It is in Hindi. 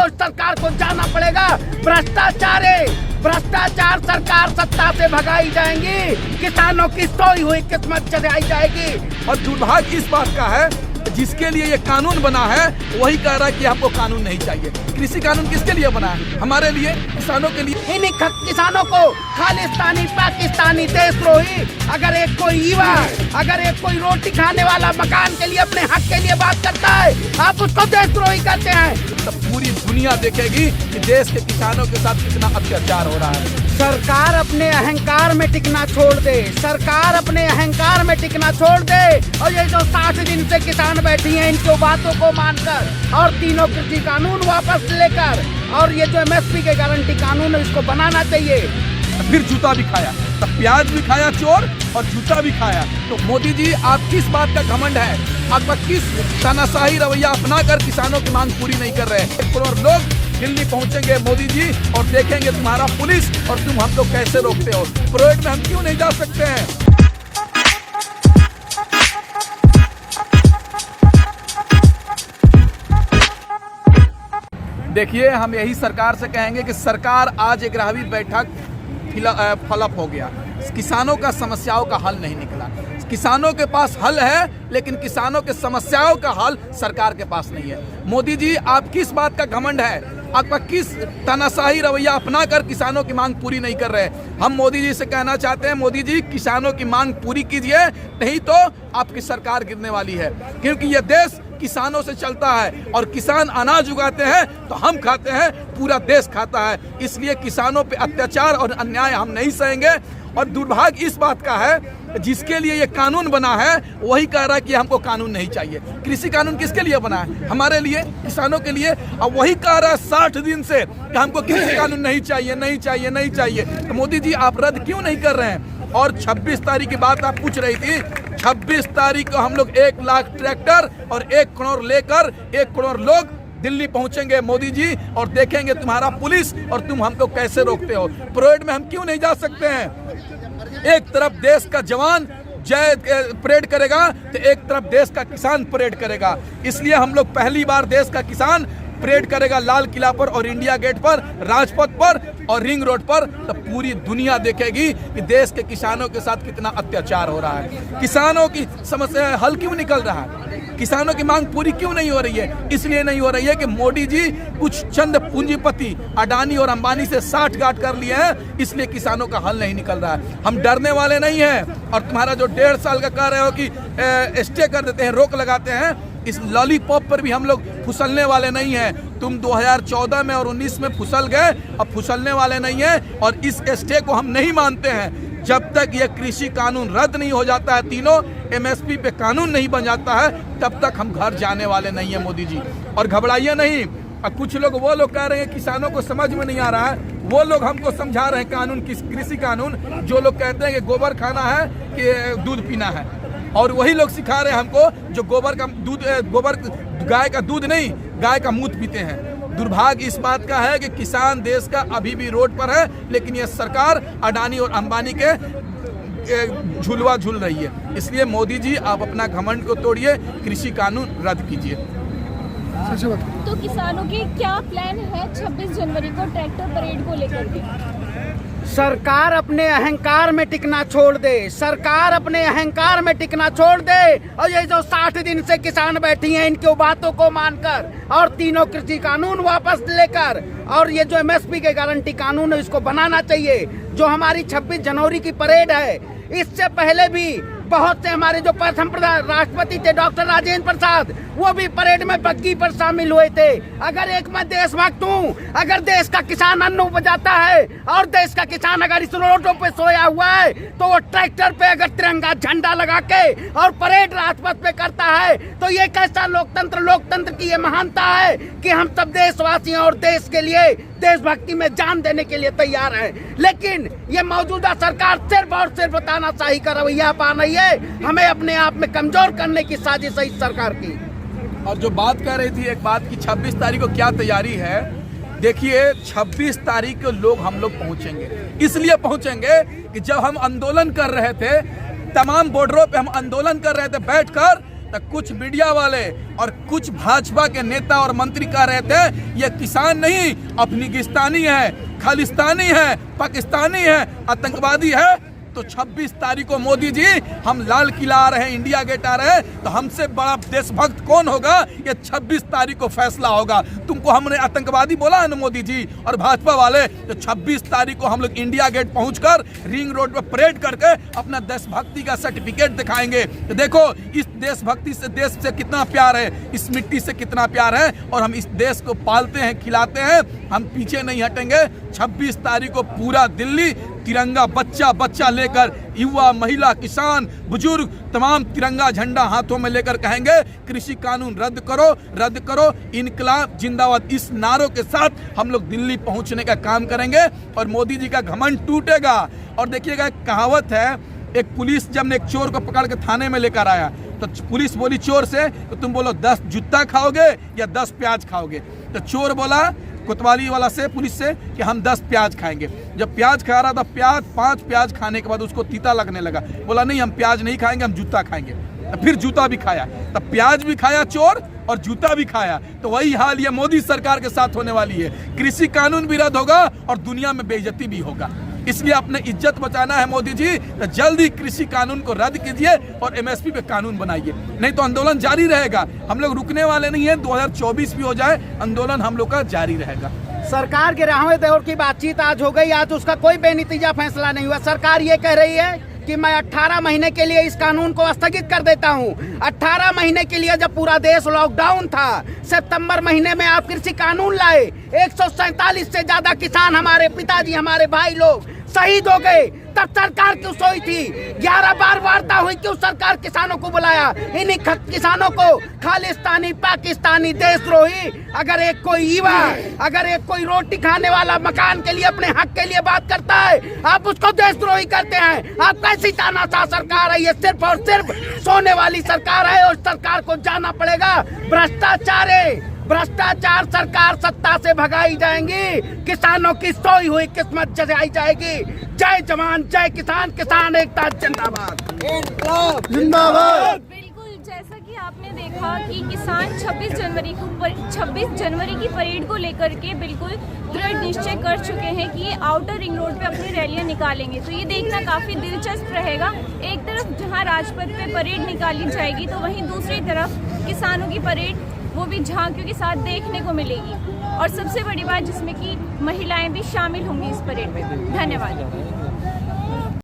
सरकार को जाना पड़ेगा। भ्रष्टाचार सरकार सत्ता से भगाई जाएंगी, किसानों की सोई हुई किस्मत चढ़ाई जाएगी। और दुर्भाग्य इस बात का है, जिसके लिए ये कानून बना है वही कह रहा है कि हमको कानून नहीं चाहिए। कृषि कानून किसके लिए बना है? हमारे लिए, किसानों के लिए। इन्हीं किसानों को खालिस्तानी, पाकिस्तानी, देशद्रोही, अगर एक कोई युवा, अगर एक कोई रोटी खाने वाला मकान के लिए, अपने हक के लिए बात करता है, आप उसको देशद्रोही कहते हैं। तो पूरी दुनिया देखेगी कि देश के किसानों के साथ कितना अत्याचार हो रहा है। सरकार अपने अहंकार में टिकना छोड़ दे, सरकार अपने अहंकार में टिकना छोड़ दे। और ये जो 60 दिन से किसान बैठी हैं, इनकी बातों को मानकर और तीनों कृषि कानून वापस लेकर, और ये जो MSP के गारंटी कानून है इसको बनाना चाहिए। फिर जूता भी खाया, तो प्याज भी खाया चोर और जूता भी खाया। तो मोदी जी, आप किस बात का घमंड है? आपका किस तानाशाही रवैया अपनाकर किसानों की मांग पूरी नहीं कर रहे? 1 करोड़ लोग दिल्ली पहुंचेंगे मोदी जी और देखेंगे तुम्हारा पुलिस और तुम हमको कैसे रोकते हो। परेड में हम क्यों नहीं जा सकते हैं? देखिए, हम यही सरकार से कहेंगे कि सरकार आज 11वीं बैठक फ्लॉप हो गया। किसानों का समस्याओं का हल नहीं निकला। किसानों के पास हल है, लेकिन किसानों के समस्याओं का हल सरकार के पास नहीं है। मोदी जी, आप किस बात का घमंड है? आपका किस तानाशाही रवैया अपनाकर किसानों की मांग पूरी नहीं कर रहे? हम मोदी जी से कहना चाहते हैं, मोदी जी, किसानों की मांग पूरी कीजिए, नहीं तो आपकी सरकार गिरने वाली है। क्योंकि यह देश किसानों से चलता है और किसान अनाज उगाते हैं तो हम खाते हैं, पूरा देश खाता है। इसलिए किसानों पे अत्याचार और अन्याय हम नहीं सहेंगे। और दुर्भाग्य इस बात का है, जिसके लिए ये कानून बना है वही कह रहा है कि हमको कानून नहीं चाहिए। कृषि कानून किसके लिए बना है? हमारे लिए, किसानों के लिए। और वही कह रहा है 60 दिन से कि हमको कृषि कानून नहीं चाहिए, नहीं चाहिए, नहीं चाहिए। तो मोदी जी, आप रद्द क्यों नहीं कर रहे हैं? और 26 तारीख की बात आप पूछ रही थी, 26 तारीख को हम लोग 1 लाख ट्रैक्टर और 1 करोड़ लेकर 1 करोड़ लोग दिल्ली पहुंचेंगे मोदी जी और देखेंगे तुम्हारा पुलिस और तुम हमको कैसे रोकते हो। परेड में हम क्यों नहीं जा सकते हैं? एक तरफ देश का जवान जय परेड करेगा तो एक तरफ देश का किसान परेड करेगा। इसलिए हम लोग पहली बार देश का किसान परेड करेगा लाल किला पर और इंडिया गेट पर, राजपथ पर और रिंग रोड पर। तो पूरी दुनिया देखेगी कि देश के किसानों के साथ कितना अत्याचार हो रहा है। किसानों की समस्या हल क्यों निकल रहा है? किसानों की मांग पूरी क्यों नहीं हो रही है? इसलिए नहीं हो रही है कि मोदी जी कुछ चंद पूंजीपति अडानी और अंबानी से साठ गांठ कर लिए हैं, इसलिए किसानों का हल नहीं निकल रहा है। हम डरने वाले नहीं हैं। और तुम्हारा जो 1.5 साल का कह रहे हो कि स्टे कर देते हैं, रोक लगाते हैं, इस लॉलीपॉप पर भी हम लोग फुसलने वाले नहीं हैं। तुम 2014 में और 19 में फुसल गए, अब फुसलने वाले नहीं हैं। और इस स्टे को हम नहीं मानते हैं। जब तक ये कृषि कानून रद्द नहीं हो जाता है, तीनों MSP पे कानून नहीं बन जाता है, तब तक हम घर जाने वाले नहीं है मोदी जी। और घबराइए नहीं। अब कुछ लोग वो लोग कह रहे हैं किसानों को समझ में नहीं आ रहा है, वो लोग हमको समझा रहे हैं कानून, कृषि कानून। जो लोग कहते हैं कि गोबर खाना है कि दूध पीना है, और वही लोग सिखा रहे हैं हमको जो गोबर गाय का दूध नहीं, गाय का मूत्र पीते हैं। दुर्भाग्य इस बात का है कि किसान देश का अभी भी रोड पर है, लेकिन ये सरकार अडानी और अंबानी के झुलवा झूल रही है। इसलिए मोदी जी, आप अपना घमंड को तोड़िए, कृषि कानून रद्द कीजिए। तो किसानों की क्या प्लान है 26 जनवरी को ट्रैक्टर परेड को लेकर के? सरकार अपने अहंकार में टिकना छोड़ दे, सरकार अपने अहंकार में टिकना छोड़ दे। और ये जो 60 दिन से किसान बैठी हैं, इनकी बातों को मानकर और तीनों कृषि कानून वापस लेकर, और ये जो MSP के गारंटी कानून है इसको बनाना चाहिए। जो हमारी 26 जनवरी की परेड है, इससे पहले भी बहुत से हमारे जो प्रथम राष्ट्रपति थे डॉक्टर राजेंद्र प्रसाद, वो भी परेड में बग्गी पर शामिल हुए थे। अगर एक मैं देशभक्त हूँ, अगर देश का किसान अन्न उपजाता है और देश का किसान अगर इस रोडों पे सोया हुआ है, तो वो ट्रैक्टर पे अगर तिरंगा झंडा लगा के और परेड राजपथ पे करता है, तो ये कैसा लोकतंत्र की ये महानता है कि हम सब देशवासी और देश के लिए, देशभक्ति में जान देने के लिए तैयार है। लेकिन ये मौजूदा सरकार सिर्फ और सिर्फ तानाशाही का रवैया पा रही है। हमें अपने आप में कमजोर करने की साजिश है इस सरकार की। और जो बात कर रही थी एक बात की 26 तारीख को क्या तैयारी है, देखिए 26 तारीख को लोग हम लोग पहुंचेंगे। इसलिए पहुंचेंगे कि जब हम आंदोलन कर रहे थे, तमाम बॉर्डरों पे हम आंदोलन कर रहे थे बैठकर, तो कुछ मीडिया वाले और कुछ भाजपा के नेता और मंत्री कह रहे थे ये किसान नहीं, अफगानिस्तानी है, खालिस्तानी है, पाकिस्तानी है, आतंकवादी है। तो 26 तारीख को मोदी जी हम लाल किला आ रहे हैं, इंडिया गेट आ रहे हैं, तो हमसे बड़ा देशभक्त कौन होगा ये 26 तारीख को फैसला होगा। तुमको हमने आतंकवादी बोला है ना मोदी जी और भाजपा वाले, तो 26 तारीख को हम लोग इंडिया गेट पहुंचकर रिंग रोड पर परेड करके अपना देशभक्ति का सर्टिफिकेट दिखाएंगे। तो देखो इस देशभक्ति से, देश से कितना प्यार है, इस मिट्टी से कितना प्यार है, और हम इस देश को पालते हैं, खिलाते हैं, हम पीछे नहीं हटेंगे। 26 तारीख को पूरा दिल्ली तिरंगा बच्चा बच्चा लेकर, युवा, महिला, किसान, बुजुर्ग तमाम तिरंगा झंडा हाथों में लेकर कहेंगे कृषि कानून रद्द करो, रद्द करो, इनकलाब जिंदाबाद। इस नारों के साथ हम लोग दिल्ली पहुंचने का काम करेंगे और मोदी जी का घमंड टूटेगा। और देखिएगा एक कहावत है, एक पुलिस जब ने एक चोर को पकड़ के थाने में लेकर आया तो पुलिस बोली चोर से तो तुम बोलो 10 जूता खाओगे या 10 प्याज खाओगे। तो चोर बोला कोतवाली वाला से, पुलिस से, कि हम 10 प्याज खाएंगे। जब प्याज खा रहा था, 5 प्याज खाने के बाद उसको तीता लगने लगा, बोला नहीं हम प्याज नहीं खाएंगे, हम जूता खाएंगे। तो फिर जूता भी खाया, तब प्याज भी खाया चोर और जूता भी खाया। तो वही हाल ये मोदी सरकार के साथ होने वाली है, कृषि कानून भी रद्द होगा और दुनिया में बेइज्जती भी होगा। इसलिए अपने इज्जत बचाना है मोदी जी, तो जल्दी कृषि कानून को रद्द कीजिए और एमएसपी पे कानून बनाइए, नहीं तो आंदोलन जारी रहेगा। हम लोग रुकने वाले नहीं है, 2024 भी हो जाए आंदोलन हम लोग का जारी रहेगा। सरकार के राहवें दौर की बातचीत आज हो गई, आज उसका कोई बेनतीजा फैसला नहीं हुआ। सरकार ये कह रही है कि मैं 18 महीने के लिए इस कानून को स्थगित कर देता हूं। 18 महीने के लिए जब पूरा देश लॉकडाउन था, सितंबर महीने में आप कृषि कानून लाए, 147 से ज्यादा किसान, हमारे पिताजी, हमारे भाई लोग शहीद हो गए, तब सरकार क्यों सोई थी? 11 बार वार्ता हुई, क्यों सरकार किसानों को बुलाया? इन्हीं किसानों को खालिस्तानी, पाकिस्तानी, देशद्रोही, अगर एक कोई युवा, अगर एक कोई रोटी खाने वाला मकान के लिए, अपने हक के लिए बात करता है, आप उसको देशद्रोही करते हैं। आप कैसी तानाशाह सरकार है? ये सिर्फ और सिर्फ सोने वाली सरकार है और सरकार को जाना पड़ेगा। भ्रष्टाचार है, भ्रष्टाचार सरकार सत्ता से भगाई जाएंगी, किसानों की सोई हुई किस्मत जगाई जाएगी। जय जवान, जय किसान, किसान एकता जिंदाबाद, जिंदाबाद। बिल्कुल, जैसा कि आपने देखा कि किसान 26 जनवरी की परेड को लेकर के बिल्कुल दृढ़ निश्चय कर चुके हैं कि ये आउटर रिंग रोड पे अपनी रैलियां निकालेंगे। तो ये देखना काफ़ी दिलचस्प रहेगा। एक तरफ जहां राजपथ पे परेड निकाली जाएगी तो वहीं दूसरी तरफ किसानों की परेड वो भी झांकियों के साथ देखने को मिलेगी, और सबसे बड़ी बात जिसमें कि महिलाएं भी शामिल होंगी इस परेड में। धन्यवाद।